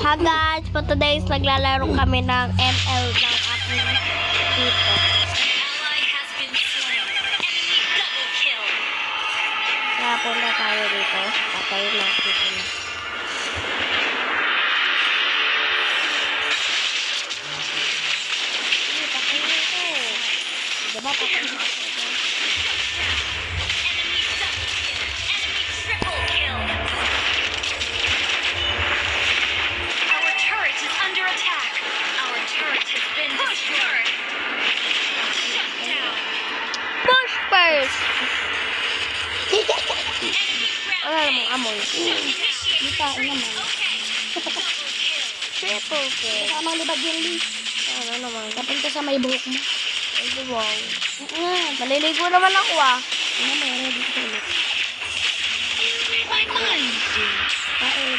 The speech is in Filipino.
Hi guys, for today's maglalaro kami ng ML ng aking dito. Ally has been slain. Enemy double kill. Kaya punta tayo dito. Patayin natin sila. Patayin ito. Diba patayin ito? Enemy double kill. Enemy triple kill. Our turret is under attack. Our turret has been destroyed. Shut down. Push first! Enemy Wala namang rampage. amoy. Initiate Litain naman. Okay. Double kill. Triple kill. Kasama libag yung Lee. Ano naman? Papunta sa may buhok mo. Ay, wow. Nga. Maliligo naman ako ah. Ano mo, ready to ulit. My mind. Kain.